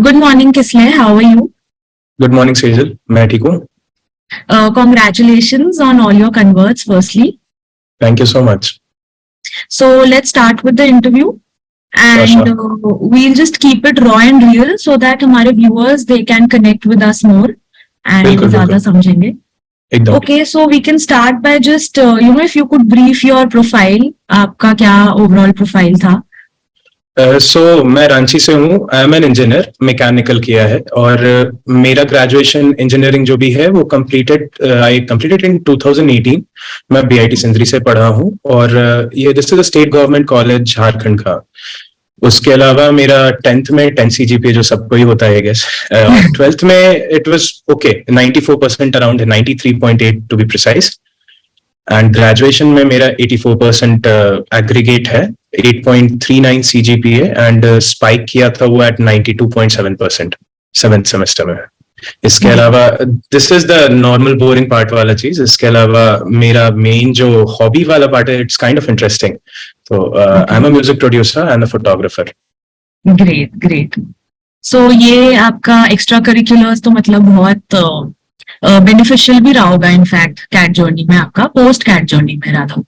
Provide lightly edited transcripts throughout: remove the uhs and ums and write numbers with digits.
Good morning, Kisley. How are you? Good morning, Sejal. मैं ठीक हूँ. Congratulations on all your converts, firstly. Thank you so much. So let's start with the interview, and Sure. we'll just keep it raw and real so that हमारे viewers they can connect with us more and बिल्कुल, ज़्यादा बिल्कुल. समझेंगे. एकदम. Okay, so we can start by just if you could brief your profile, आपका क्या overall profile था? मैं रांची से हूँ. I am an engineer, mechanical किया है और मेरा ग्रेजुएशन इंजीनियरिंग जो भी है वो आई कंप्लीटेड इन 2018. मैं बीआईटी सिंदरी से पढ़ा हूँ और ये this is a state government college Jharkhand का. उसके अलावा मेरा 10th में 10 CGPA जो सबको ही होता है, आई गेस. 12th में it was okay, 94% around, 93.8 to be precise. And graduation में मेरा 84% एग्रीगेट है, 8.39 CGPA एंड स्पाइक किया था वो एट 92.7% 7th सेमेस्टर में. इसके अलावा this is the normal boring part वाला चीज. इसके अलावा मेरा मेन जो हॉबी वाला पार्ट है, इट्स काइंड ऑफ इंटरेस्टिंग. तो I am a music producer and a photographer. Great. So ये आपका एक्स्ट्रा करिकुलर्स तो मतलब बहुत बेनिफिशियल भी रहा होगा इनफैक्ट कैट जर्नी में, आपका पोस्ट कैट जर्नी में रहा था.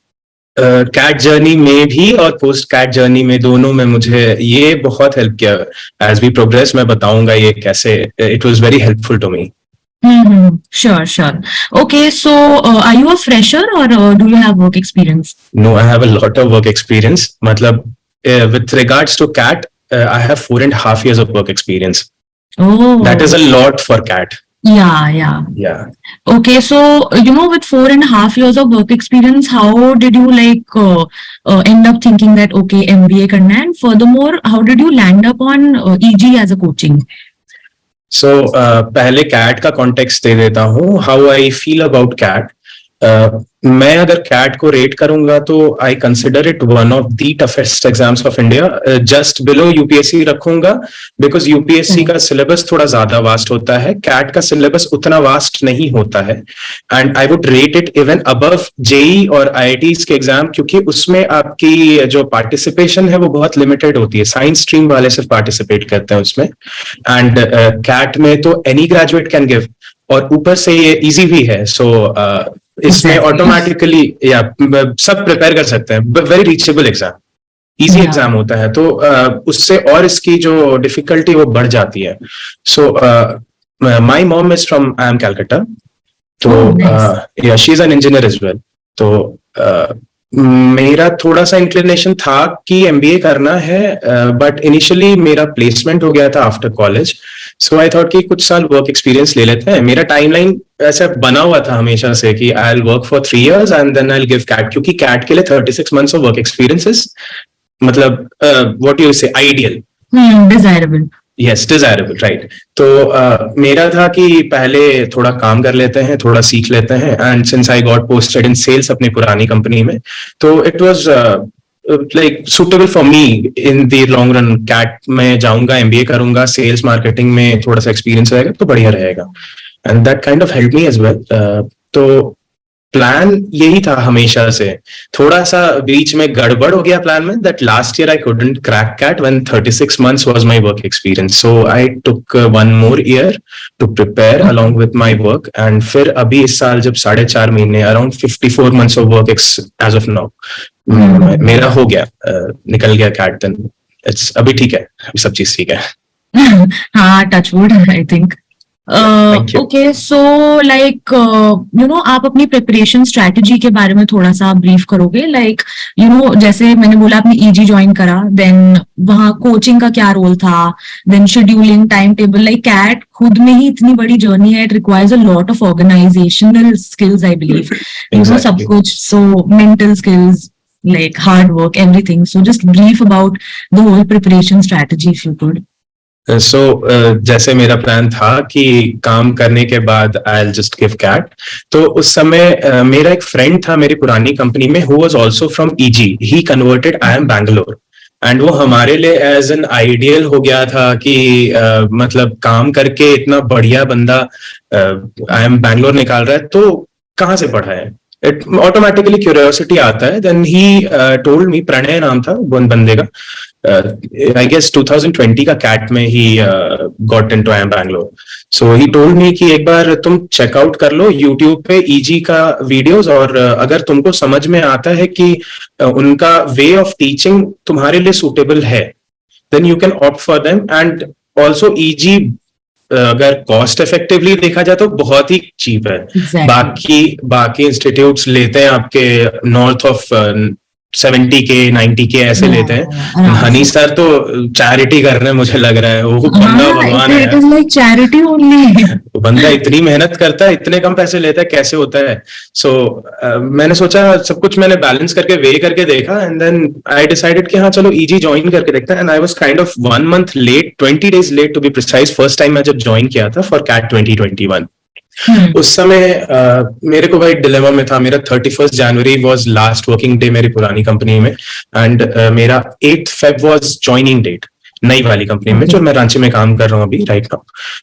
कैट जर्नी में भी और पोस्ट कैट जर्नी में, दोनों में मुझे ये बहुत हेल्प किया. एज वी प्रोग्रेस मैं बताऊंगा ये कैसे. It was very helpful to me. Sure. Okay, so are you a fresher or do you have work experience? No, I have a lot of work experience. मतलब with regards to CAT, I have 4.5 years of work experience. Oh, that is a lot for CAT. Yeah. Okay, so with 4.5 years of work experience, how did you end up thinking that okay, MBA करना है? And furthermore, how did you land up on EG as a coaching? So पहले CAT का context दे देता हूँ. How I feel about CAT. मैं अगर CAT को rate करूंगा तो I consider it one of the toughest exams of India. Just below UPSC रखूंगा बिकॉज यूपीएससी का सिलेबस थोड़ा ज्यादा वास्ट होता है. CAT का सिलेबस उतना वास्ट नहीं होता है. And I would rate it even above JEE और आईआईटीज के एग्जाम, क्योंकि उसमें आपकी जो पार्टिसिपेशन है वो बहुत लिमिटेड होती है. साइंस स्ट्रीम वाले सिर्फ पार्टिसिपेट करते हैं उसमें. एंड CAT में तो एनी ग्रेजुएट कैन गिव, और ऊपर से ये इजी भी है. सो इसमें ऑटोमेटिकली या सब प्रिपेयर कर सकते हैं. Very reachable exam, easy exam होता है. तो उससे और इसकी जो डिफिकल्टी वो बढ़ जाती है. So my mom is from I am Calcutta. तो या she is an engineer as well. तो मेरा थोड़ा सा इंक्लिनेशन था कि एमबीए करना है, बट इनिशियली मेरा प्लेसमेंट हो गया था after college. So I thought कि कुछ साल वर्क एक्सपीरियंस ले लेते हैं. मेरा टाइमलाइन ऐसा बना हुआ था हमेशा से कि I will work for 3 years and then I will give CAT, क्योंकि CAT के लिए 36 months ऑफ वर्क एक्सपीरियंसेस मतलब what you say ideal, desirable. Yes, desirable, right. तो मेरा था कि पहले थोड़ा काम कर लेते हैं, थोड़ा सीख लेते हैं. And since I got posted in sales अपनी पुरानी कंपनी में, तो it was like suitable for me in the long run. CAT में जाऊंगा, एमबीए करूंगा, सेल्स मार्केटिंग में थोड़ा सा एक्सपीरियंस रहेगा तो बढ़िया रहेगा. And that kind of help me as well. तो प्लान यही था हमेशा से. थोड़ा सा बीच में गड़बड़ हो गया प्लान में, that last year I couldn't crack CAT when 36 months was my work experience. So I took 1 more year to prepare along with my work. एंड फिर अभी इस साल जब 4.5 महीने, around 54 months of work as of now मेरा हो गया, निकल गया CAT. देन इट्स अभी ठीक है, अभी सब चीज ठीक है. हाँ, touch wood, I think. Okay, so आप अपनी प्रिपरेशन स्ट्रेटेजी के बारे में थोड़ा सा ब्रीफ करोगे? जैसे मैंने बोला आपने EG ज्वाइन करा, देन वहाँ कोचिंग का क्या रोल था, then scheduling, time table. CAT खुद में ही इतनी बड़ी जर्नी है. It requires a lot of organisational skills, I believe. सब कुछ. So mental skills, hard work, everything. So just brief about the whole preparation strategy if you could. So, जैसे मेरा प्लान था कि काम करने के बाद I will just give CAT. तो उस समय मेरा एक फ्रेंड था मेरी पुरानी कंपनी में, who was also from EG. He converted IIM Bangalore, and वो हमारे लिए एज एन आइडियल हो गया था कि मतलब काम करके इतना बढ़िया बंदा IIM बैंगलोर निकाल रहा है, तो कहाँ से पढ़ा है. इट ऑटोमेटिकली क्यूरियोसिटी आता है. Then he told me, Pranay नाम था बंदे का, आई गेस 2020 का कैट में he got into IIM Bangalore. So he told मी कि एक बार तुम चेकआउट कर लो यूट्यूब पे ईजी का वीडियोस, और अगर तुमको समझ में आता है कि उनका वे ऑफ टीचिंग तुम्हारे लिए सूटेबल है, then you can opt for them. And also easy अगर कॉस्ट इफेक्टिवली देखा जाए तो बहुत ही चीप है. बाकी इंस्टीट्यूट्स लेते हैं आपके नॉर्थ ऑफ 70K 90K ऐसे लेते हैं. हनी सर तो चैरिटी कर रहे हैं, मुझे लग रहा है. वो बंदा भगवान है. It is like charity only. वो बंदा इतनी मेहनत करता है, इतने कम पैसे लेता है, कैसे होता है? सो मैंने सोचा, सब कुछ मैंने बैलेंस करके वे करके देखा, एंड देन आई डिसाइडेड कि हाँ चलो ईजी ज्वाइन करके देखते हैं. And I was kind of 1 month late, 20 days late to be precise. First time मैं जब ज्वाइन किया था फॉर कैट 2021. उस समय मेरे को भाई डिलेमा में था. मेरा 31st January was last working day मेरी पुरानी कंपनी में, एंड मेरा 8th Feb was joining date नई वाली कंपनी में, जो मैं रांची में काम कर रहा हूँ अभी राइट नाउ.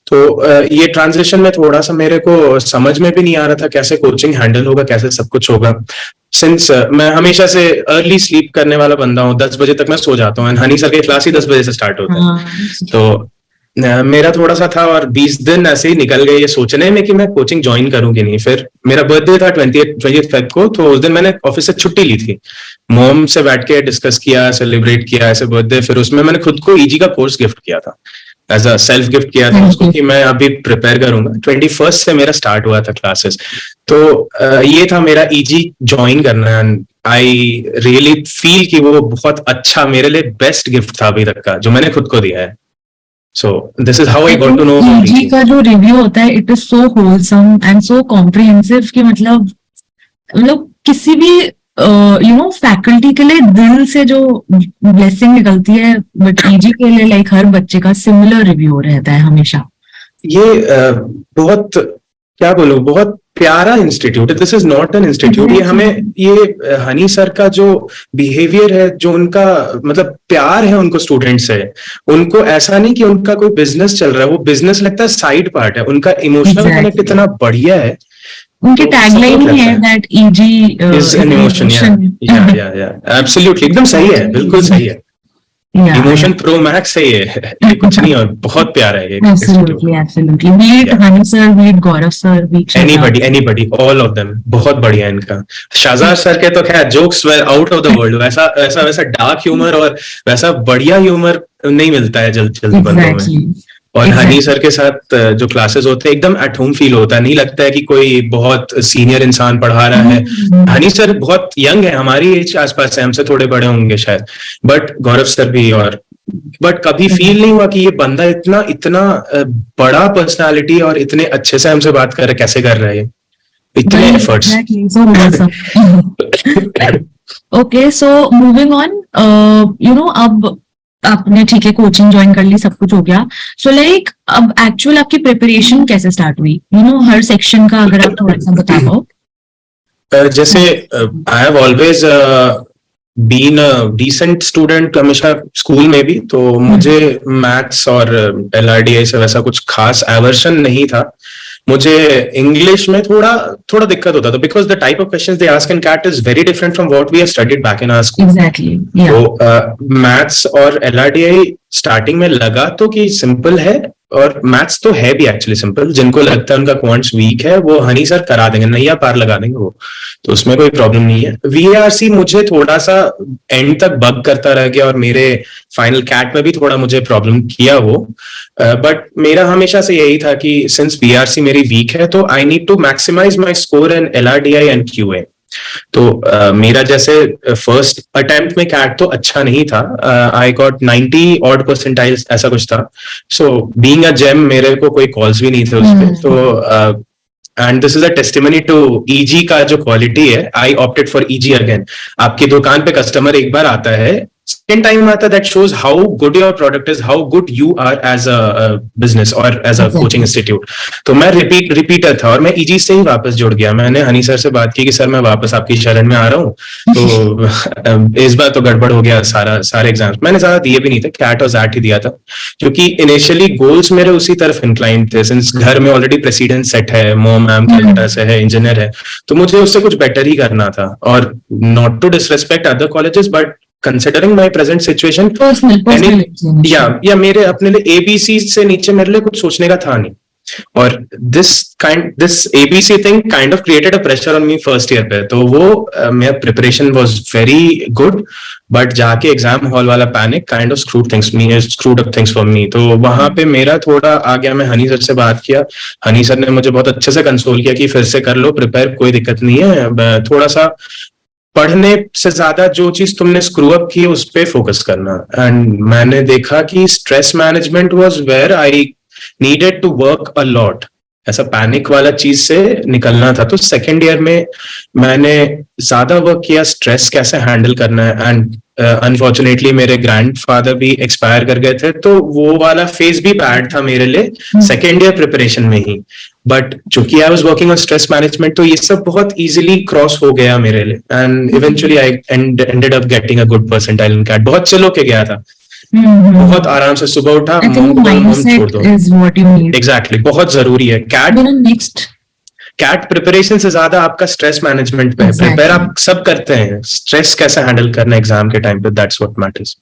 तो ये ट्रांजिशन में थोड़ा सा मेरे को समझ में भी नहीं आ रहा था कैसे कोचिंग हैंडल होगा, कैसे सब कुछ होगा. सिंस मैं हमेशा से अर्ली स्लीप करने वाला बंदा हूँ, 10 बजे तक मैं सो जाता हूँ, हनी सर की क्लास ही 10 बजे से स्टार्ट होता है. तो मेरा थोड़ा सा था, और 20 दिन ऐसे ही निकल गए ये सोचने में कि मैं कोचिंग ज्वाइन करूं कि नहीं. फिर मेरा बर्थडे था 20th Feb को, तो उस दिन मैंने ऑफिस से छुट्टी ली थी. मॉम से बैठ के डिस्कस किया, सेलिब्रेट किया ऐसे बर्थडे. फिर उसमें मैंने खुद को ईजी का कोर्स गिफ्ट किया था, एज अ सेल्फ गिफ्ट किया था उसको कि मैं अभी प्रिपेयर करूंगा. 21st से मेरा स्टार्ट हुआ था क्लासेस. तो ये था मेरा ईजी ज्वाइन करना. एंड आई रियली फील कि वो बहुत अच्छा, मेरे लिए बेस्ट गिफ्ट था अभी तक का जो मैंने खुद को दिया है. So this is how I got to know about EG का जो रिव्यू होता है, it is so wholesome and so comprehensive कि मतलब किसी भी फैकल्टी के लिए दिल से जो ब्लेसिंग निकलती है, बट EG के लिए लाइक हर बच्चे का सिमिलर रिव्यू रहता है हमेशा. ये बहुत क्या बोलूं, बहुत प्यारा इंस्टीट्यूट है. This is not an institute. ये हमें, ये हनी सर का जो बिहेवियर है, जो उनका मतलब प्यार है उनको स्टूडेंट से, उनको ऐसा नहीं कि उनका कोई बिजनेस चल रहा है, वो बिजनेस लगता है साइड पार्ट है. उनका इमोशनल कनेक्ट इतना बढ़िया है. उनकी टैगलाइन ही है that EG is an emotion. या एब्सोल्युटली, एकदम सही है, बिल्कुल सही है. इमोशन प्रो मैक्स है ये कुछ नहीं, और बहुत प्यारा है ये. Absolutely. Be it Hani sir, be it Gaurav sir, be it anybody, all of them. बहुत बढ़िया इनका. शाहजाद सर के तो खैर jokes were out of the world. वैसा डार्क ह्यूमर और वैसा बढ़िया ह्यूमर नहीं मिलता है जल्दी बंदों में. और हनी सर के साथ जो क्लासेस होते हैं, एकदम एट होम फील होता है. नहीं लगता है कि कोई बहुत सीनियर इंसान पढ़ा रहा है. हनी सर बहुत यंग है, हमारी एज आसपास है, हमसे थोड़े बड़े होंगे शायद, बट गौरव सर भी. और बट कभी फील नहीं हुआ कि ये बंदा इतना बड़ा पर्सनालिटी और इतने अच्छे से हमसे बात कर रहा है, कैसे कर रहा है इतने efforts. Okay, so moving on, अब आपने ठीक है कोचिंग ज्वाइन कर ली, सब कुछ हो गया. सो लाइक अब एक्चुअल आपकी प्रिपरेशन कैसे स्टार्ट हुई? हर सेक्शन का अगर आप थोड़ा सा बता पाओ. जैसे I have always been a decent student, हमेशा स्कूल में भी. तो मुझे मैथ्स और LRDI से वैसा कुछ खास एवर्शन नहीं था. मुझे इंग्लिश में थोड़ा दिक्कत होता था, because the type of questions they ask in CAT is very different from what we have studied back in our school. Exactly. तो मैथ्स और LRDI स्टार्टिंग में लगा तो कि सिंपल है, और मैथ्स तो है भी एक्चुअली सिंपल. जिनको लगता है उनका क्वांट्स वीक है, वो हनी सर करा देंगे, नैया पार लगा देंगे वो, तो उसमें कोई प्रॉब्लम नहीं है. VARC मुझे थोड़ा सा एंड तक बग करता रह गया, और मेरे फाइनल कैट में भी थोड़ा मुझे प्रॉब्लम किया वो. बट मेरा हमेशा से यही था कि सिंस VARC मेरी वीक है, तो I need to maximize my score in LRDI and QA. तो मेरा जैसे फर्स्ट अटेम्प्ट में कैट तो अच्छा नहीं था. आई गॉट 90 odd percentiles ऐसा कुछ था. सो बीइंग अ जेम, मेरे को कोई कॉल्स भी नहीं थे उस पे. तो and this is a testimony to EG का जो क्वालिटी है. I opted for EG again. आपकी दुकान पे कस्टमर एक बार आता है, सेकेंड टाइम आता, that shows how good your product is, how good you are as a business और एज अ कोचिंग इंस्टीट्यूट। तो मैं रिपीटर था और मैं ईजी से ही वापस जुड़ गया। मैंने हनी सर से बात की कि सर मैं वापस आपकी शरण में आ रहा हूँ, तो इस बार तो गड़बड़ हो गया, सारे एग्जाम्स मैंने ज्यादा दिए भी नहीं थे, कैट और जैट ही दिया था, क्योंकि इनिशियली गोल्स मेरे उसी तरफ इंक्लाइंड थे। सिंस घर में ऑलरेडी प्रेसिडेंट सेट है, मोम मैम कैलकाटा से है, इंजीनियर है, तो मुझे उससे कुछ बेटर ही करना था। और not to disrespect other colleges, but considering my present situation, या मेरे अपने लिए एबीसी से नीचे मेरे लिए कुछ सोचने का था नहीं। और this ABC thing kind of created a pressure on me first year पे। तो वो मेरा preparation was very good, but जाके एग्जाम हॉल वाला panic kind of screwed up things for me. तो वहां पे मेरा थोड़ा आ गया। मैं हनी सर से बात किया, हनी सर ने मुझे बहुत अच्छे से कंसोल किया कि फिर से कर लो प्रिपेयर, कोई दिक्कत नहीं है, थोड़ा सा पढ़ने से ज्यादा जो चीज तुमने स्क्रू अप की उस पे फोकस करना। एंड मैंने देखा कि stress management was where I needed to work a lot. ऐसा पैनिक वाला चीज से निकलना था। तो सेकेंड ईयर में मैंने ज्यादा वर्क किया, स्ट्रेस कैसे हैंडल करना है। एंड अनफॉर्चुनेटली मेरे ग्रैंडफादर भी एक्सपायर कर गए थे, तो वो वाला फेज भी बैड था मेरे लिए सेकेंड ईयर प्रिपरेशन में ही। बट चूंकि I was working on stress management, तो ये सब बहुत इजीली क्रॉस हो गया मेरे लिए। And eventually I ended up getting a good percentile in CAT. बहुत चलो के गया था, बहुत आराम से सुबह उठा, छोड़ दो। एग्जैक्टली, बहुत जरूरी है कैट प्रिपरेशन से ज्यादा आपका स्ट्रेस मैनेजमेंट पे है। प्रिपेयर आप सब करते हैं, स्ट्रेस कैसे हैंडल करना एग्जाम के टाइम पे, दैट्स व्हाट मैटर्स।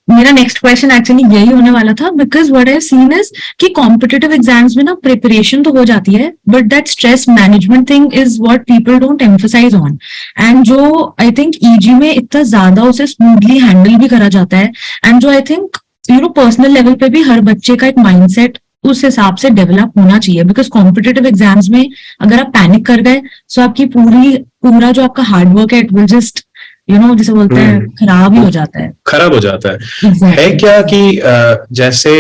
मेरा नेक्स्ट क्वेश्चन एक्चुअली यही होने वाला था, because what I seen is कि कॉम्पिटिटिव एग्जाम्स में ना प्रिपरेशन तो हो जाती है, but that stress management thing is what people don't emphasize on. And जो आई थिंक ईजी में इतना ज्यादा उसे स्मूथली हैंडल भी करा जाता है, एंड जो आई थिंक पर्सनल लेवल पे भी हर बच्चे का एक माइंडसेट उस हिसाब से डेवलप होना चाहिए। बिकॉज कॉम्पिटिटिव एग्जाम्स में अगर आप पैनिक कर गए, तो आपकी पूरा जो आपका हार्डवर्क है, इट विल जस्ट जिसे बोलते हैं खराब ही हो जाता है। खराब हो जाता है। Exactly. है क्या कि जैसे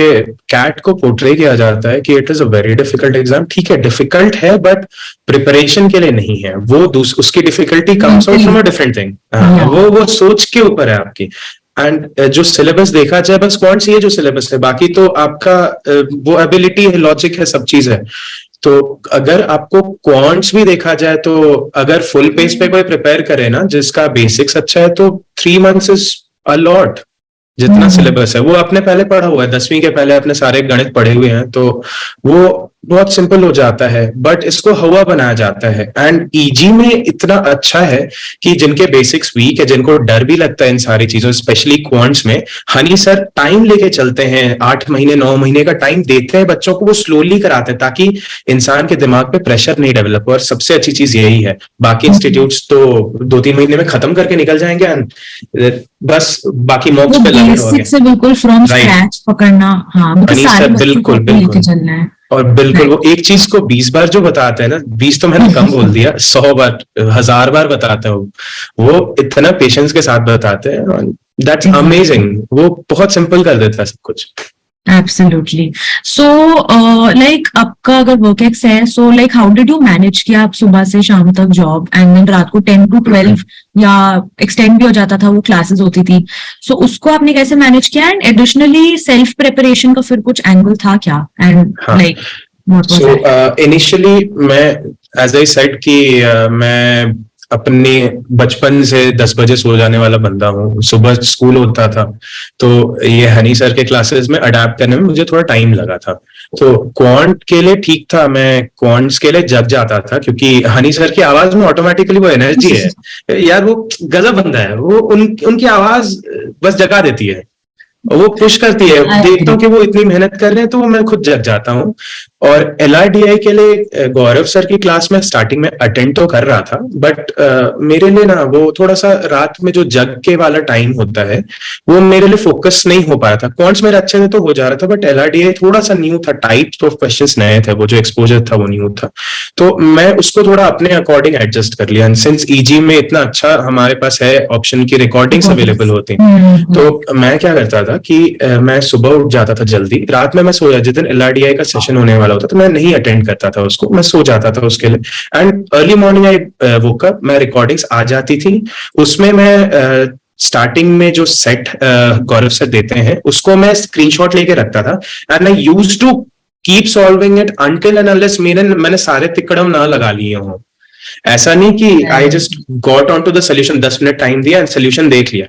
कैट को पोर्ट्रे किया जाता है कि it is a very difficult exam. ठीक है, डिफिकल्ट है, बट प्रिपरेशन के लिए नहीं है वो। उसकी difficulty comes out from a different thing. वो सोच के ऊपर है आपकी। एंड जो सिलेबस देखा जाए, बस कौन सी है जो सिलेबस है, बाकी तो आपका वो एबिलिटी है, लॉजिक है, सब चीज है। तो अगर आपको क्वांट्स भी देखा जाए, तो अगर फुल पेज पे कोई प्रिपेयर करे ना, जिसका बेसिक्स अच्छा है, तो 3 months इज अ लॉट। जितना सिलेबस है वो आपने पहले पढ़ा हुआ है, 10वीं के पहले अपने सारे गणित पढ़े हुए हैं, तो वो बहुत सिंपल हो जाता है। बट इसको हवा बनाया जाता है। एंड ईजी में इतना अच्छा है कि जिनके बेसिक्स वीक है, जिनको डर भी लगता है इन सारी चीजों, स्पेशली क्वांट्स में, हनी सर टाइम लेके चलते हैं। 8 महीने 9 महीने का टाइम देते हैं बच्चों को, वो स्लोली कराते हैं ताकि इंसान के दिमाग पे प्रेशर नहीं डेवलप हो। और सबसे अच्छी चीज यही है। बाकी इंस्टीट्यूट्स तो 2-3 महीने में खत्म करके निकल जाएंगे, एंड बस बाकी मॉक्स पे लगे रहोगे। से बिल्कुल फ्रॉम स्क्रैच पकड़ना। हाँ, बिल्कुल बिल्कुल चलना है। और बिल्कुल वो एक चीज को 20 बार जो बताते हैं ना, 20 तो मैंने कम बोल दिया, 100 बार 1000 बार बताते हैं। वो इतना पेशेंस के साथ बताते हैं, दैट्स अमेजिंग। वो बहुत सिंपल कर देता है सब कुछ। Absolutely. So, like आपका अगर वर्क एक्स है, so like how did you manage कि आप सुबह से शाम तक जॉब, एंड देन रात को 10 to 12 या एक्सटेंड भी हो जाता था, वो क्लासेस होती थी, so उसको आपने कैसे मैनेज किया? एंड एडिशनली सेल्फ प्रिपरेशन का फिर कुछ एंगल था क्या? एंड लाइक सो इनिशियली मैं, एज आई सेड कि मैं अपने बचपन से 10 बजे सो जाने वाला बंदा हूँ। सुबह स्कूल होता था, तो ये हनी सर के क्लासेस में अडेप्ट करने में मुझे थोड़ा टाइम लगा था। तो क्वांट के लिए ठीक था, मैं क्वांट्स के लिए जग जाता था, क्योंकि हनी सर की आवाज में ऑटोमेटिकली वो एनर्जी है यार, वो गजब बंदा है। वो उनकी आवाज बस जगा देती है, वो पुश करती है। देखता हूँ कि वो इतनी मेहनत कर रहे हैं, तो मैं खुद जग जाता हूँ। और LRDI के लिए गौरव सर की क्लास में स्टार्टिंग में अटेंड तो कर रहा था, बट मेरे लिए ना वो थोड़ा सा रात में जो जग के वाला टाइम होता है, वो मेरे लिए फोकस नहीं हो पाया था। क्वांट्स मेरे अच्छे से तो हो जा रहा था, बट LRDI थोड़ा सा न्यू था, टाइप्स ऑफ क्वेश्चंस नए थे, वो जो एक्सपोजर था वो न्यू था। तो मैं उसको थोड़ा अपने अकॉर्डिंग एडजस्ट कर लिया। सिंस EG में इतना अच्छा हमारे पास है ऑप्शन की रिकॉर्डिंग्स अवेलेबल होती, तो मैं क्या करता था कि मैं सुबह उठ जाता था जल्दी, रात में मैं सोया। जिस दिन LRDI का सेशन होने वाला होता तो मैं नहीं अटेंड करता था उसको, मैं सो जाता था उसके लिए। And early morning I woke up, मैं रिकॉर्डिंग्स आ जाती थी, उसमें मैं स्टार्टिंग में जो सेट गौरव सर देते हैं उसको मैं स्क्रीनशॉट लेके रखता था, and I used to keep solving it until and unless मैंने सारे तिकड़म ना लगा लिए हों। ऐसा नहीं कि I just got on to the solution, 10 मिनट टाइम दिया एंड सोल्यूशन देख लिया।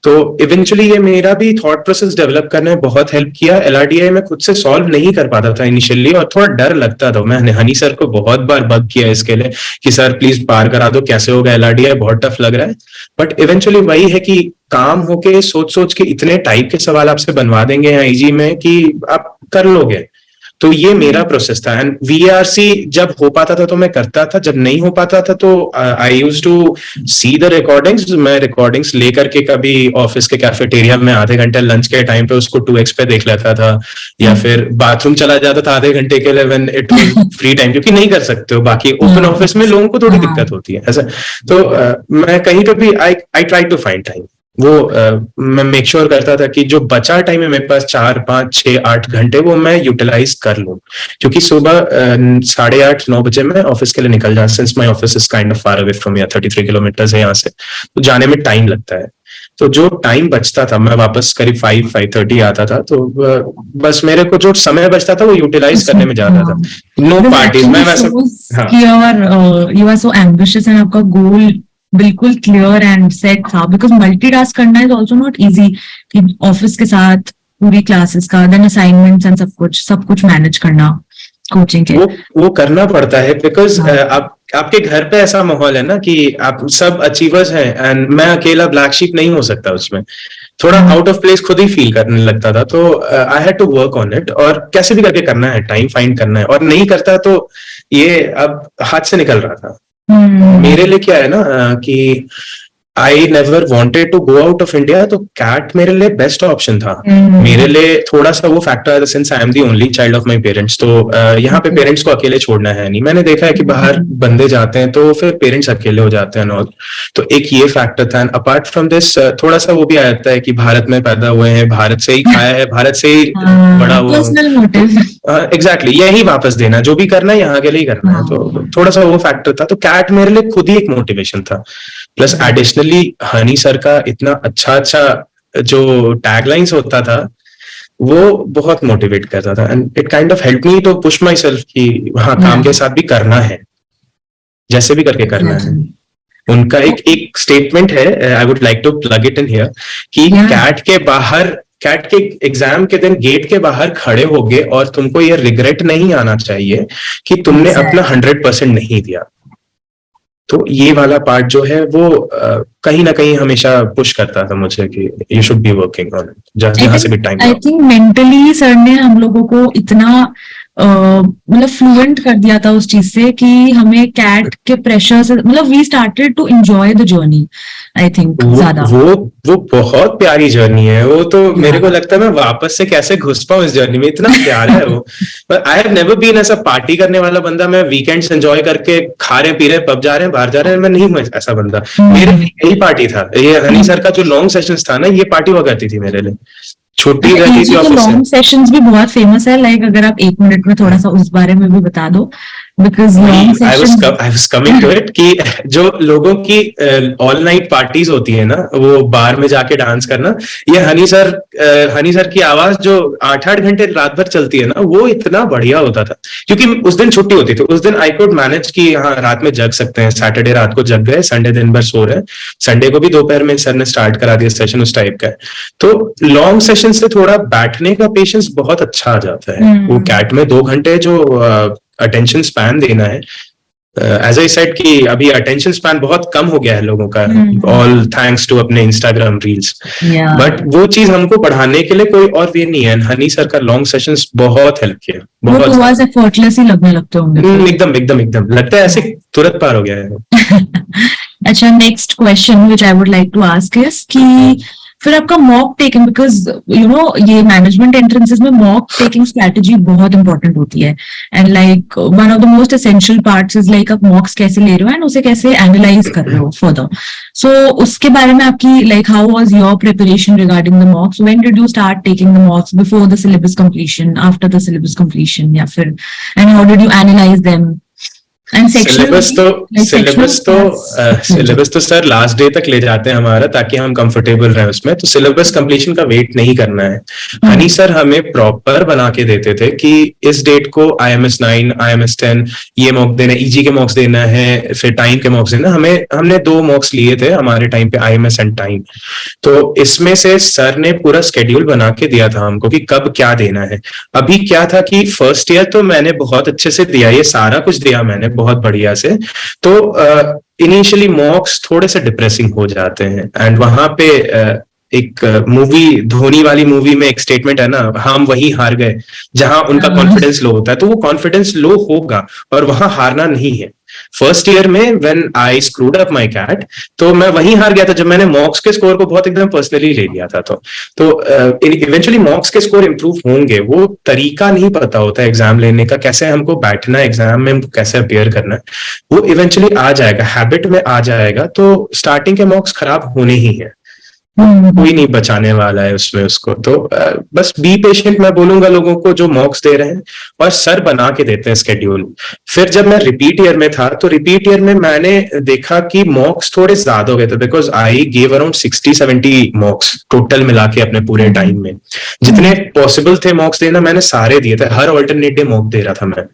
तो इवेंचुअली ये मेरा भी थॉट प्रोसेस डेवलप करने में बहुत हेल्प किया। LRDI में खुद से सॉल्व नहीं कर पाता था इनिशियली, और थोड़ा डर लगता था। मैंने हनी सर को बहुत बार बग किया इसके लिए कि सर प्लीज पार करा दो, कैसे होगा LRDI, बहुत टफ लग रहा है। बट इवेंचुअली वही है कि काम होके सोच के इतने टाइप के सवाल आपसे बनवा देंगे यहाँ ईजी में कि आप कर लोगे। तो ये मेरा प्रोसेस था। एंड VRC जब हो पाता था तो मैं करता था, जब नहीं हो पाता था तो I used to see the recordings. मैं रिकॉर्डिंग्स लेकर के कभी ऑफिस के कैफेटेरिया में आधे घंटे लंच के टाइम पे उसको 2x पे देख लेता था, या फिर बाथरूम चला जाता था आधे घंटे के लिए when it was free time, क्योंकि नहीं कर सकते हो, बाकी ओपन ऑफिस में लोगों को थोड़ी दिक्कत होती है ऐसा। तो मैं कहीं पे भी I try to find time. वो मैं मेक श्योर करता था कि जो बचा टाइम है मेरे पास 4, 5, 6, 8 घंटे, वो मैं यूटिलाइज कर लूं, क्योंकि सुबह 8:30, 9 बजे मैं ऑफिस के लिए निकल जाता। Since my office is kind of far away from here, 33 kilometre है यहाँ से, तो जाने में टाइम लगता है। तो जो टाइम बचता था मैं वापस करीब 5:30 आता था। तो बस मेरे को जो समय बचता था वो यूटिलाइज करने में जाता था। नो पार्टीज, मैं वैसा you are so ambitious and आपका गोल बिल्कुल क्लियर एंड सेट था, बिकॉज मल्टीटास्क करना इज ऑल्सो नॉट इजी, कि ऑफिस के साथ पूरी क्लासेस का, देन असाइनमेंट्स एंड सब कुछ मैनेज करना कोचिंग के। वो करना पड़ता है, बिकॉज आपके घर पे ऐसा माहौल है ना कि आप सब अचीवर्स हैं, एंड मैं अकेला ब्लैक शीप नहीं हो सकता उसमें। थोड़ा आउट ऑफ प्लेस खुद ही फील करने लगता था। तो I had to work on it, और कैसे भी करके करना है, टाइम फाइंड करना है, और नहीं करता तो ये अब हाथ से निकल रहा था। मेरे लिए क्या है ना कि I never wanted to go out of India, तो कैट मेरे लिए बेस्ट ऑप्शन था। मेरे लिए थोड़ा सा वो फैक्टर है, since I am the only child of my parents, तो यहाँ पे पेरेंट्स को अकेले छोड़ना है नहीं। मैंने देखा है कि बाहर बंदे जाते हैं तो फिर पेरेंट्स अकेले हो जाते हैं और, तो एक ये फैक्टर था। एंड अपार्ट फ्रॉम दिस थोड़ा सा वो भी आ जाता है कि भारत में पैदा हुए हैं, भारत से ही खाया है, भारत से ही बड़ा हुआ। एग्जैक्टली, यही वापस देना, जो भी करना है यहाँ के लिए ही करना है। तो थोड़ा सा वो फैक्टर था। तो कैट मेरे लिए खुद ही एक मोटिवेशन था। प्लस एडिशनली हनी सर का इतना अच्छा जो टैगलाइंस होता था वो बहुत मोटिवेट करता था, and it kind of help me to push myself कि हाँ, काम के साथ भी करना है, जैसे भी करके करना है। उनका एक स्टेटमेंट है, I would like to plug it in here, कि कैट के एग्जाम के दिन गेट के बाहर खड़े होगे और तुमको ये रिग्रेट नहीं आना चाहिए कि तुमने अपना 100% नहीं दिया। तो ये वाला पार्ट जो है वो कहीं ना कहीं हमेशा पुश करता था मुझे कि you should be working on it, जहां से भी time. I think mentally sir ने हम लोगों को इतना मतलब फ्लुएंट कर दिया था उस चीज से कि हमें कैट के प्रेशर से, मतलब we started to enjoy the journey. I think ज्यादा वो बहुत प्यारी जर्नी है वो। तो मेरे को लगता है मैं वापस से कैसे घुस पाऊं इस जर्नी में, इतना प्यारा है वो। But I have never been ऐसा पार्टी करने वाला बंदा। मैं वीकेंड्स एंजॉय करके खा रहे पी रहे, पब जा रहे हैं, बाहर जा रहे हैं, मैं नहीं हूं ऐसा बंदा। मेरे लिए यही पार्टी था। ये हनी सर का जो लॉन्ग सेशंस था ना, ये पार्टी हुआ करती थी मेरे लिए। छोटी रहती थी ऑफिस। लॉन्ग सेशंस भी बहुत फेमस है। लाइक अगर आप 1 मिनट में थोड़ा सा उस बारे में भी बता दो, because long session I was coming to it कि जो लोगों की ऑल नाइट पार्टीज होती है ना, वो बार में जाके डांस करना, ये हनी सर की आवाज जो 8-8 घंटे रात भर चलती है ना, वो इतना बढ़िया होता था। क्योंकि उस दिन छुट्टी होती थी, उस दिन आई कुड मैनेज कि हाँ रात में जग सकते हैं। सैटरडे रात को जग गए, संडे दिन भर सो रहे, संडे को भी दोपहर में सर ने स्टार्ट करा दिया सेशन, उस टाइप का है। तो लॉन्ग सेशन से थोड़ा बैठने का पेशेंस बहुत अच्छा आ जाता है। वो कैट में 2 घंटे जो अटेंशन स्पैन देना है, एज आई सेड कि अभी अटेंशन स्पैन बहुत कम हो गया है लोगों का, ऑल थैंक्स टू अपने इंस्टाग्राम रील्स। बट वो चीज हमको बढ़ाने के लिए कोई और वे नहीं है। हनी सर का लॉन्ग सेशंस बहुत हेल्प किया, बहुत एफर्टलेस ही लगने लगते होंगे। एकदम लगता है ऐसे तुरंत पार हो गया है। अच्छा, next question which I would like to ask is कि फिर आपका mock taking, because you know ये मैनेजमेंट एंट्रेंसेस में मॉक टेकिंग स्ट्रेटेजी बहुत इंपॉर्टेंट होती है। And like one of the most essential parts is like आप मॉक्स कैसे ले रहे हो एंड उसे कैसे एनालाइज कर रहे हो फर्दर। सो उसके बारे में आपकी like how was your preparation regarding the मॉक्स? When did you start taking the मॉक्स? Before the syllabus completion, after the syllabus completion, या फिर and how did you analyse them? And syllabus तो सेक्शनल सिलेबस तो sir last day तक ले जाते हैं हमारा, ताकि हम कंफर्टेबल रहें उसमें। तो सिलेबस कंप्लीशन का वेट नहीं करना है। हनी सर हमें प्रॉपर बना के देते थे कि इस डेट को IMS 9, IMS 10 ये मॉक देना, EG के मॉक्स देना है, फिर टाइम के मॉक्स देना। हमने 2 मॉक्स लिए थे हमारे टाइम पे, IMS एंड टाइम। तो इसमें से सर ने पूरा स्केड्यूल बना के दिया था हमको कि कब क्या देना है। अभी क्या था कि फर्स्ट ईयर तो मैंने बहुत अच्छे से दिया, ये सारा कुछ दिया मैंने बहुत बढ़िया से। तो इनिशियली मॉक्स थोड़े से डिप्रेसिंग हो जाते हैं। एंड वहां पे एक मूवी, धोनी वाली मूवी में एक स्टेटमेंट है ना, हम वही हार गए, जहां उनका कॉन्फिडेंस लो होता है। तो वो कॉन्फिडेंस लो होगा और वहां हारना नहीं है। फर्स्ट ईयर में when I screwed up my CAT, तो मैं वहीं हार गया था जब मैंने मॉक्स के स्कोर को बहुत एकदम पर्सनली ले लिया था। तो इवेंचुअली मॉक्स के स्कोर इंप्रूव होंगे। वो तरीका नहीं पता होता है एग्जाम लेने का, कैसे हमको बैठना है एग्जाम में, कैसे अपियर करना है, वो इवेंचुअली आ जाएगा, हैबिट में आ जाएगा। तो स्टार्टिंग के मॉक्स खराब होने ही है, कोई नहीं बचाने वाला है उसमें उसको। तो बस बी पेशेंट मैं बोलूंगा लोगों को जो मॉक्स दे रहे हैं, और सर बना के देते हैं स्केड्यूल। फिर जब मैं रिपीट ईयर में था, तो रिपीट ईयर में मैंने देखा कि मॉक्स थोड़े ज्यादा हो गए थे, because I gave around 60-70 मॉक्स total मिला के अपने पूरे टाइम में। जितने पॉसिबल थे मॉक्स देना मैंने सारे दिए थे, हर ऑल्टरनेट डे मॉक दे रहा था मैं।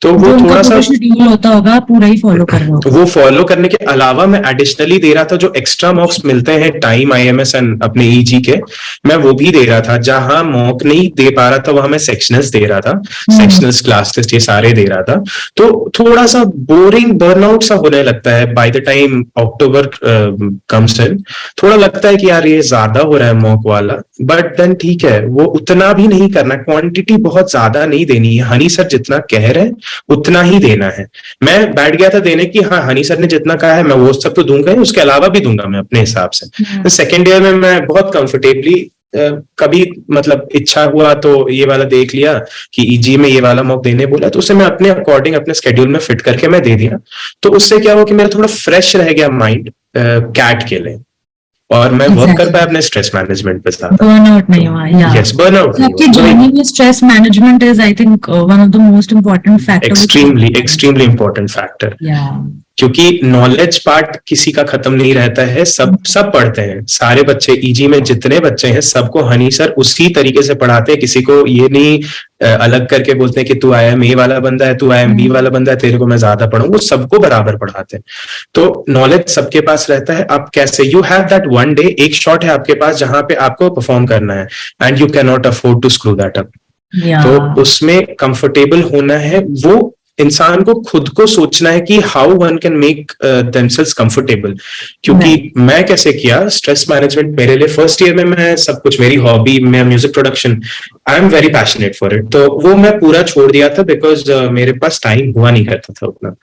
तो वो थोड़ा सा शेड्यूल होता होगा, पूरा ही फॉलो कर रहे हो। वो फॉलो करने के अलावा मैं एडिशनली दे रहा था, जो एक्स्ट्रा मॉक्स मिलते हैं टाइम, IMS एंड अपने EG के, मैं वो भी दे रहा था। जहां मॉक नहीं दे पा रहा था वहां मैं सेक्शनल्स दे रहा था, सेक्शनल्स, क्लास टेस्ट, ये सारे दे रहा था। तो थोड़ा सा बोरिंग, बर्नआउट सा होने लगता है bye the time October comes in. थोड़ा लगता है कि यार ये ज्यादा हो रहा है मॉक वाला, बट देन ठीक है, वो उतना भी नहीं करना, क्वांटिटी बहुत ज्यादा नहीं देनी है। हनी सर जितना कह रहे हैं उतना ही देना है। मैं बैठ गया था देने की, हाँ हनी सर ने जितना कहा है मैं वो सब तो दूंगा ही, उसके अलावा भी दूंगा मैं अपने हिसाब से। सेकेंड ईयर में मैं बहुत कंफर्टेबली कभी मतलब इच्छा हुआ तो ये वाला देख लिया कि EG में ये वाला मॉक देने बोला, तो उसे मैं अपने अकॉर्डिंग अपने स्केड्यूल में फिट करके मैं दे दिया। तो उससे क्या हुआ कि मेरा थोड़ा फ्रेश रह गया माइंड कैट के लिए, और मैं वर्क कर पाया अपने स्ट्रेस मैनेजमेंट पे साथ। बर्नआउट नहीं हुआ। यस, बर्नआउट आपकी जर्नी में stress management is I think one of the most important factor, extremely important factor. क्योंकि नॉलेज पार्ट किसी का खत्म नहीं रहता है, सब पढ़ते हैं, सारे बच्चे EG में जितने बच्चे हैं सबको हनी सर उसी तरीके से पढ़ाते हैं। किसी को ये नहीं अलग करके बोलते हैं कि तू IIM A वाला बंदा है, तू IIM B वाला बंदा है, तेरे को मैं ज्यादा पढ़ाऊं। वो सबको बराबर पढ़ाते हैं। तो नॉलेज सबके पास रहता है। आप कैसे, you have that one day, एक शॉट है आपके पास जहां पे आपको परफॉर्म करना है, and you can not afford to screw that up. तो उसमें कंफर्टेबल होना है। वो इंसान को खुद को सोचना है कि how one can make themselves comfortable. क्योंकि मैं कैसे किया स्ट्रेस मैनेजमेंट मेरे लिए, फर्स्ट ईयर में मैं सब कुछ, मेरी हॉबी, मैं music production, I am very passionate for it, तो वो मैं पूरा छोड़ दिया था, बिकॉज मेरे पास टाइम हुआ नहीं करता था उतना।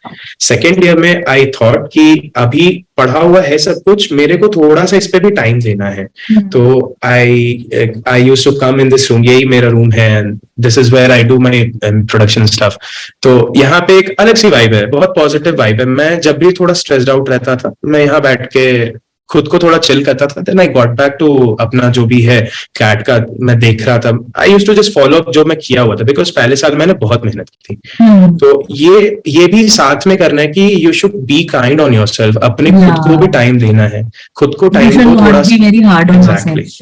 सेकेंड ईयर में आई थॉट कि अभी पढ़ा हुआ है सब कुछ, मेरे को थोड़ा सा इस पे भी टाइम देना है। तो I used to come in this room, यही मेरा रूम है, this is where I do my production stuff. तो यहाँ पे एक अलग सी वाइब है, बहुत पॉजिटिव वाइब है। मैं जब भी थोड़ा स्ट्रेस्ड आउट रहता था, मैं यहाँ बैठ के खुद को थोड़ा चिल करता था। Then I got back to अपना जो भी है कैट का, मैं देख रहा था। I used to just follow up जो मैं किया हुआ था, बिकॉज पहले साल मैंने बहुत मेहनत की थी। तो ये भी साथ में करना है कि you should be kind on yourself, अपने खुद को भी टाइम देना है, खुद को टाइम को थोड़ा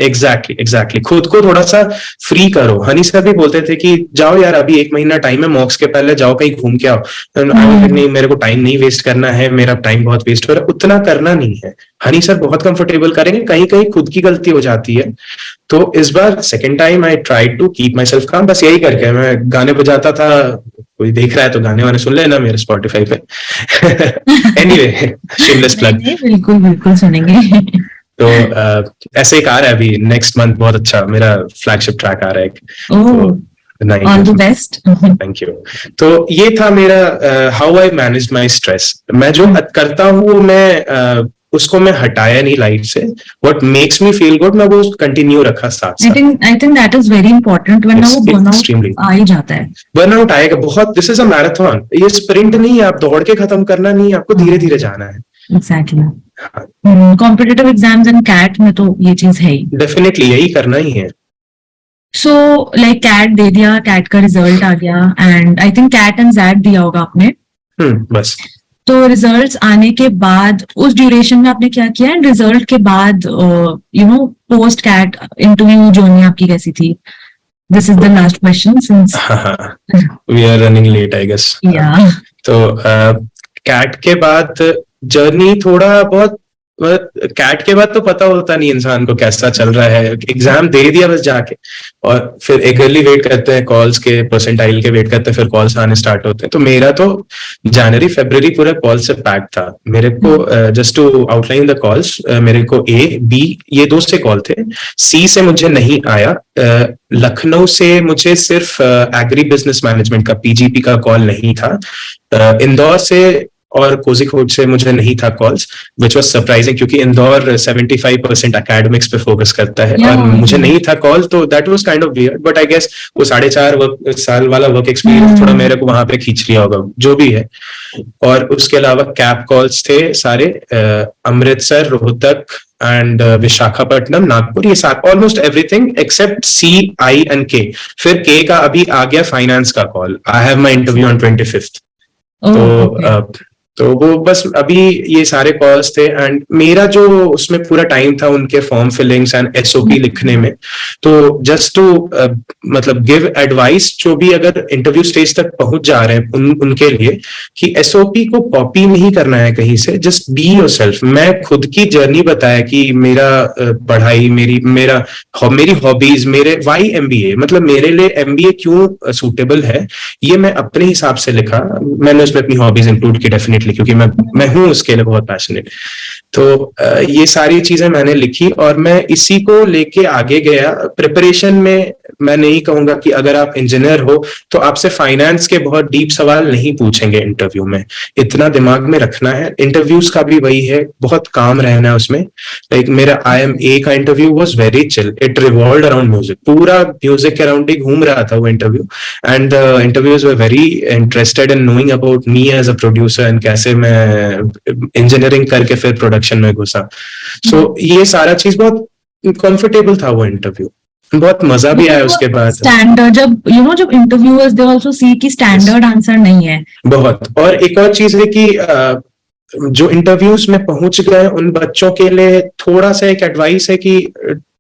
एग्जैक्टली खुद को थोड़ा सा फ्री करो। हनी सर भी बोलते थे कि जाओ यार अभी 1 महीना टाइम है, मॉक्स के पहले जाओ कहीं घूम के आओ। नहीं, मेरे को टाइम नहीं वेस्ट करना है, मेरा टाइम बहुत वेस्ट हो रहा है, उतना करना नहीं है। हनी सर बहुत कंफर्टेबल करेंगे, कहीं कहीं खुद की गलती हो जाती है। तो इस बार second time I try to keep myself calm, बस यही करके मैं गाने बजाता था। कोई देख रहा है तो गाने वाने सुन लेना मेरे Spotify पे। Anyway, shameless plug। बिल्कुल सुनेंगे। तो ऐसे एक आ रहा है अभी नेक्स्ट मंथ, बहुत अच्छा मेरा फ्लैगशिप ट्रैक आ रहा है। All the best. Thank you. तो ये था मेरा how I manage my stress. मैं जो करता हूँ मैं उसको मैं हटाया नहीं लाइफ से। What makes me feel good मैं वो कंटिन्यू रखा साथ। I think that is very important. वरना वो बर्नआउट आ ही जाता है। बर्नआउट आएगा बहुत। दिस इज अ मैराथन, ये स्प्रिंट नहीं है, आप दौड़ के खत्म करना नहीं है, आपको धीरे धीरे जाना है। Exactly. Competitive exams and CAT में तो ये चीज है ही। डेफिनेटली यही करना ही है। सो लाइक कैट दे दिया, कैट का रिजल्ट आ गया, and I think CAT and XAT दिया होगा आपने। बस। तो रिजल्ट्स आने के बाद उस ड्यूरेशन में आपने क्या किया, एंड रिजल्ट के बाद पोस्ट कैट इंटरव्यू जर्नी आपकी कैसी थी? This is the last question since हाँ, we are running late I guess. या तो कैट के बाद जर्नी थोड़ा बहुत, कैट के बाद तो पता होता नहीं इंसान को कैसा चल रहा है, एग्जाम दे दिया बस जाके, और फिर एगरली वेट करते हैं कॉल्स के, परसेंटाइल के वेट करते हैं, फिर कॉल्स आने स्टार्ट होते हैं। तो मेरा तो जनवरी फरवरी पूरा कॉल से पैक था। मेरे को just to outline the calls, मेरे को A B ये 2 से कॉल थे, C से मुझे नहीं आया। लखनऊ से मुझे सिर्फ एग्री बिजनेस मैनेजमेंट का PGP का कॉल नहीं था। इंदौर से और कोझिकोड से मुझे नहीं था कॉल्स, विच वॉज सरप्राइजिंग, क्योंकि इंदौर 75% एकेडमिक्स पे फोकस करता है, और मुझे नहीं था कॉल, तो that was kind of weird. But I guess वो 4.5 साल वाला वर्क एक्सपीरियंस थोड़ा मेरे को वहां पे खींच लिया होगा, जो भी है। और उसके अलावा कैब कॉल्स थे सारे, अमृतसर, रोहतक एंड विशाखापट्टनम, नागपुर, ये सारे almost everything except C, I and K। फिर K का अभी आ गया फाइनेंस का call. I have my interview on 25th। तो वो बस अभी ये सारे कॉल्स थे, एंड मेरा जो उसमें पूरा टाइम था उनके फॉर्म फिलिंग्स एंड SOP लिखने में। तो जस्ट टू मतलब गिव एडवाइस, जो भी अगर इंटरव्यू स्टेज तक पहुंच जा रहे हैं उनके लिए, कि SOP को कॉपी नहीं करना है कहीं से, जस्ट बी योरसेल्फ। मैं खुद की जर्नी बताया कि मेरा पढ़ाई, मेरी हॉबीज, मेरे वाई MBA, मतलब मेरे लिए MBA क्यों सूटेबल है, ये मैं अपने हिसाब से लिखा। मैंने उसमें अपनी हॉबीज इंक्लूड की डेफिनेटली, क्योंकि मैं हूं उसके लिए बहुत पैशनेट। तो ये सारी चीजें मैंने लिखी और मैं इसी को लेके आगे गया। प्रिपरेशन में मैं नहीं कहूंगा कि अगर आप इंजीनियर हो तो आपसे फाइनेंस के बहुत डीप सवाल नहीं पूछेंगे इंटरव्यू में, इतना दिमाग में रखना है। इंटरव्यूज का भी वही है, बहुत काम रहना है उसमें। लाइक मेरा IMA का interview was very chill, it revolved around music, पूरा म्यूजिक के अराउंड ही घूम रहा था वो interview. And interviews were very interested in knowing about me as a producer, and कैसे मैं इंजीनियरिंग करके फिर प्रोडक्शन में घुसा। सो ये सारा चीज बहुत कंफर्टेबल था वो इंटरव्यू, बहुत मजा भी आया उसके बाद। स्टैंडर्ड, जब इंटरव्यूअर्स दे आल्सो सी कि स्टैंडर्ड आंसर नहीं है बहुत। और एक और चीज है कि जो इंटरव्यूज में पहुंच गए उन बच्चों के लिए थोड़ा सा एक एडवाइस है कि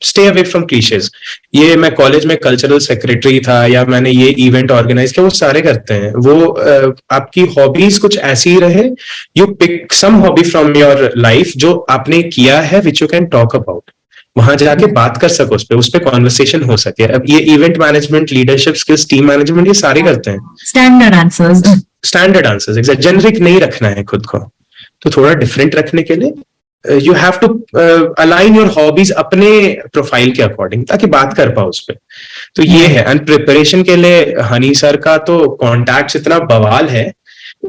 स्टे अवे फ्रॉम क्लीशेज। ये मैं कॉलेज में कल्चरल सेक्रेटरी था, या मैंने ये इवेंट ऑर्गेनाइज किया, वो सारे करते हैं। वो आपकी हॉबीज कुछ ऐसी रहे, you pick some hobby from your life जो आपने किया है, which you can talk about, वहां जाके बात कर सको, उस पर कॉन्वर्सेशन हो सके। अब ये event management, leadership skills, team management, ये सारे करते हैं। स्टैंडर्ड आंसर्स एग्जैक्ट, जेनरिक नहीं रखना है खुद को, तो थोड़ा डिफरेंट रखने के लिए you have to align your hobbies अपने प्रोफाइल के अकॉर्डिंग, ताकि बात कर पाओ उस पर। तो ये है। एंड प्रिपरेशन के लिए हनी सर का तो कॉन्टैक्ट इतना बवाल है,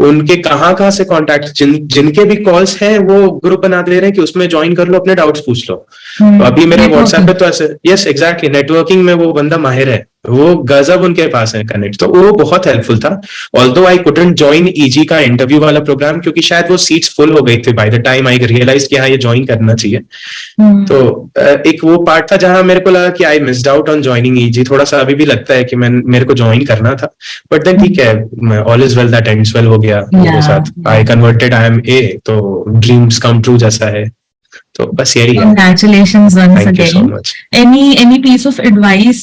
उनके कहाँ से कॉन्टैक्ट, जिनके भी कॉल्स हैं वो ग्रुप बना दे रहे हैं कि उसमें ज्वाइन कर लो, अपने डाउट्स पूछ लो। तो अभी मेरे व्हाट्सएप पे तो ऐसे, यस एग्जैक्टली, नेटवर्किंग में वो बंदा माहिर है, वो गजब उनके पास है कनेक्ट, तो वो बहुत हेल्पफुल था। Although I couldn't join EG का इंटरव्यू वाला प्रोग्राम, क्योंकि शायद वो सीट्स फुल हो गई थी by the time I realize कि हाँ ये ज्वाइन करना चाहिए। तो एक वो पार्ट था जहां मेरे को लगा कि I missed out on joining EG, थोड़ा सा अभी भी लगता है कि मेरे को ज्वाइन करना था, बट देन ठीक है, all is well that ends well हो गया मेरे साथ। आई कन्वर्टेड IMA, तो ड्रीम्स कम ट्रू जैसा है। तो बस यही है। Congratulations once Thank you so again. much. Any piece of advice,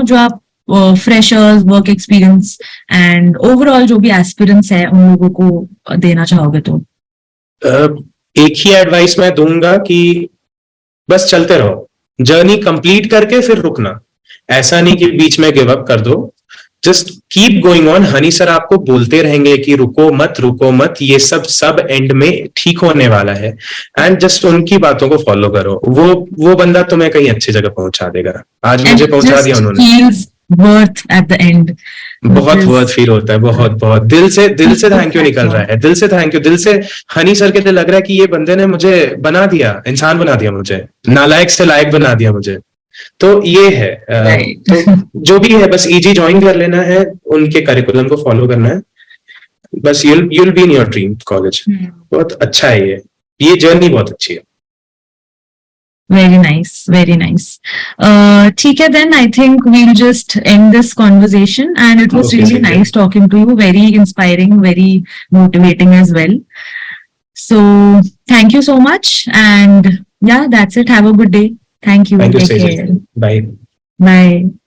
जो आप freshers, work experience and overall जो भी एस्पिरेंट्स है उन लोगों को देना चाहोगे तो? एक ही एडवाइस मैं दूंगा कि बस चलते रहो, जर्नी कंप्लीट करके फिर रुकना, ऐसा नहीं कि बीच में गिव अप कर दो, just keep going on. Honey sir आपको बोलते रहेंगे कि रुको मत, ये सब एंड में ठीक होने वाला है, एंड जस्ट उनकी बातों को फॉलो करो, वो बंदा तुम्हें कहीं अच्छी जगह पहुंचा देगा। आज मुझे पहुंचा दिया उन्होंने। वर्थ एट द एंड, बहुत वर्थ फील होता है, बहुत दिल से थैंक यू निकल रहा है, दिल से थैंक यू, दिल से हनी सर के लिए लग रहा है कि ये बंदे ने मुझे बना दिया, इंसान बना दिया, मुझे नालायक से लायक बना दिया मुझे। तो ये है। तो जो भी है, बस EG ज्वाइन कर लेना है, उनके करिकुलम को फॉलो करना है, बस you'll be in your dream college. बहुत अच्छा है ये जर्नी बहुत अच्छी है। Very nice, very nice. ठीक है, then I think we'll just end this conversation, and it was Okay, really Cynthia. nice talking to you. Very inspiring, very motivating as well. So thank you so much, and yeah, that's it. Have a good day. Thank you. Thank you, Take Sejal. care. Bye. Bye.